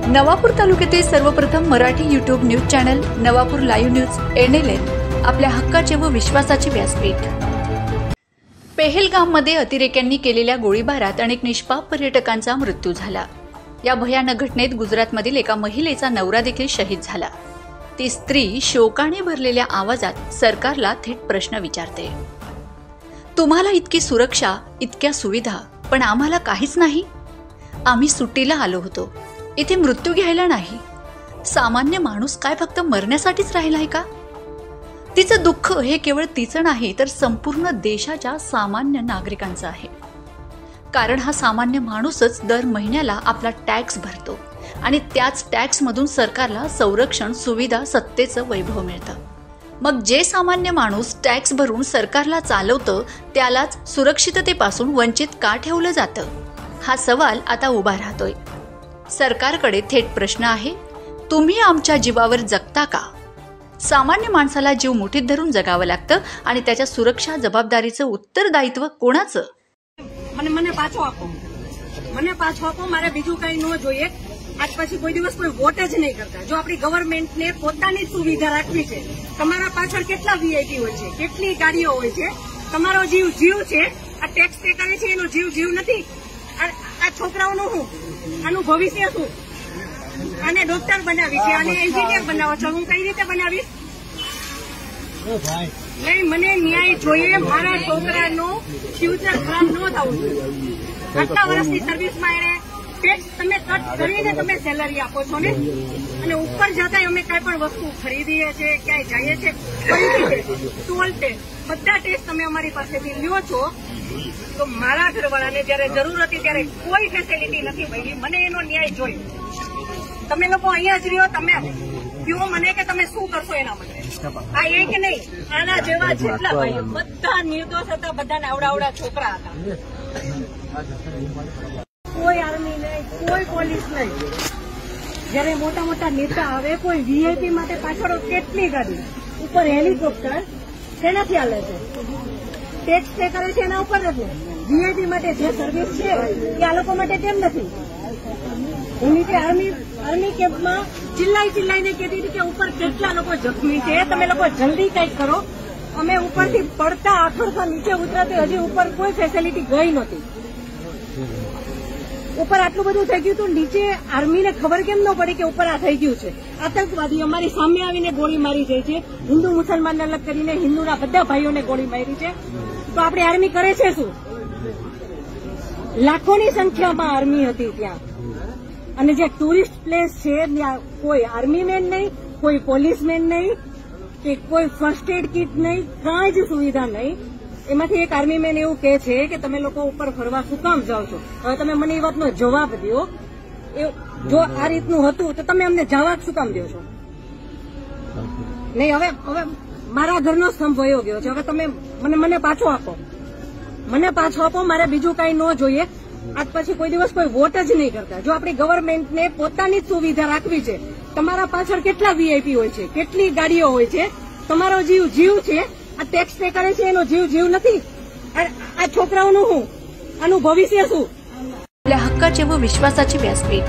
नवापूर तालुक्यातील सर्वप्रथम Marathi YouTube news channel Navapur live news NLN आपल्या हक्काचे व विश्वासाचे व्यासपीठ। पेहलगाममध्ये अतिरेक्यांनी केलेल्या गोळीबारात अनेक निष्पाप पर्यटकांचा मृत्यू झाला। या भयानक घटनेत गुजरातमधील एका महिलेचा नवरा देखील शहीद झाला। ती स्त्री शोकाने भरलेल्या आवाजात सरकारला थेट प्रश्न विचारते, तुम्हाला इतकी सुरक्षा, इतक्या सुविधा, पण आम्हाला काहीच नाही। आम्ही सुट्टीला आलो होतो, इथे मृत्यू घ्यायला नाही। सामान्य माणूस काय फक्त मरण्यासाठीच राहिलाय का? तिचं दुःख हे केवळ तिचं नाही तर संपूर्ण देशाच्या सामान्य नागरिकांचं आहे। कारण हा सामान्य माणूसच दर महिन्याला आपला टॅक्स भरतो आणि त्याच टॅक्स मधून सरकारला संरक्षण, सुविधा, सत्तेचं वैभव मिळतं। मग जे सामान्य माणूस टॅक्स भरून सरकारला चालवतं त्यालाच सुरक्षिततेपासून वंचित का ठेवलं जातं? हा सवाल आता उभा राहतोय। सरकारकडे थेट प्रश्न आहे, तुम्ही आमच्या जीवावर जगता का? सामान्य माणसाला जीव मुठीत धरून जगावं लागतं आणि त्याच्या सुरक्षा जबाबदारीचं उत्तरदायित्व कोणाचं? મને પાછો આપો મારે બીજું કઈ ન જોઈએ। આજ પછી કોઈ દિવસ કોઈ વોટ જ નહીં કરતા। જો આપણી ગવર્મેન્ટને પોતાની સુવિધા રાખવી છે, તમારા પાછળ કેટલા VIP હોય છે, કેટલી ગાડીઓ હોય છે, તમારો જીવ છે। આ ટેક્સ પે કરે છે એનો જીવ નથી। આ છોકરાઓનું શું, આનું ભવિષ્ય શું? આને ડોક્ટર બનાવી છે, આને એન્જિનિયર બનાવો છો, હું કઈ રીતે બનાવીશ? નહીં, મને ન્યાય જોઈએ। મારા છોકરાનું ફ્યુચર ખરાબ ન થવું જોઈએ। આટલા વર્ષની સર્વિસમાં એને ટેક્સ તમે કટ કરીને તમે સેલરી આપો છો ને, અને ઉપર જતા અમે કઈ પણ વસ્તુ ખરીદીએ છીએ, ક્યાંય જઈએ છીએ, ટોલ ટેક્સ, બધા ટેક્સ તમે અમારી પાસેથી લ્યો છો। તો મારા ઘરવાળાને જયારે જરૂર હતી ત્યારે કોઈ ફેસિલિટી નથી મળી। મને એનો ન્યાય જોઈએ। તમે લોકો અહીંયા જ રહ્યો, તમે કહો મને કે તમે શું કરશો એના માટે। આ એક નહીં, આના જેવા જેટલા ભાઈઓ બધા નિર્દોષ હતા, બધાને આવડા છોકરા હતા। કોઈ આર્મી નહીં, કોઈ પોલીસ નહીં। જયારે મોટા મોટા નેતા આવે, કોઈ VIP માટે પાછળ કેટલી ગાડી, ઉપર હેલિકોપ્ટર, તેનાથી હાલે છે। ટેક્સ પે કરે છે એના ઉપર નથી। VIP માટે જે સર્વિસ છે એ આ લોકો માટે કેમ નથી? હું નીચે આર્મી કેમ્પમાં ચિલ્લાઈને કહેતી હતી કે ઉપર કેટલા લોકો જખમી છે, તમે લોકો જલ્દી કંઈક કરો। અમે ઉપરથી પડતા આખડતા નીચે ઉતરાતે હજી ઉપર કોઈ ફેસિલિટી ગઈ નહોતી। ઉપર આટલું બધું થઈ ગયું હતું, નીચે આર્મીને ખબર કેમ ન પડી કે ઉપર આ થઈ ગયું છે? આતંકવાદી અમારી સામે આવીને ગોળી મારી જાય છે। હિન્દુ મુસલમાનને અલગ કરીને હિન્દુના બધા ભાઈઓને ગોળી મારી છે। તો આપણી આર્મી કરે છે શું? લાખોની સંખ્યામાં આર્મી હતી ત્યાં, અને જે ટુરિસ્ટ પ્લેસ છે ત્યાં કોઈ આર્મીમેન નહીં, કોઈ પોલીસમેન નહીં, કે કોઈ ફર્સ્ટ એડ કિટ નહીં, કાંઈ જ સુવિધા નહીં। એમાંથી એક આર્મીમેન એવું કહે છે કે તમે લોકો ઉપર ફરવા શું કામ જાઓ છો? હવે તમે મને એ વાતનો જવાબ દો। જો આ રીતનું હતું તો તમે અમને જવાબ શું કામ દો છો? નહીં, હવે મારા ઘરનો સ્તંભ વયો ગયો છે। હવે તમે મને પાછો આપો, મારે બીજું કઈ ન જોઈએ। આજ પછી કોઈ દિવસ કોઈ વોટ જ નહીં કરતા। જો આપણી ગવર્મેન્ટને પોતાની જ સુવિધા રાખવી છે, તમારા પાછળ કેટલા VIP હોય છે, કેટલી ગાડીઓ હોય છે, તમારો જીવ છે। આ ટેક્સ પે કરે છે એનો જીવ નથી। આ છોકરાઓનું શું, આનું ભવિષ્ય શું? आपल्या हक्काचे व विश्वासाचे व्यासपीठ।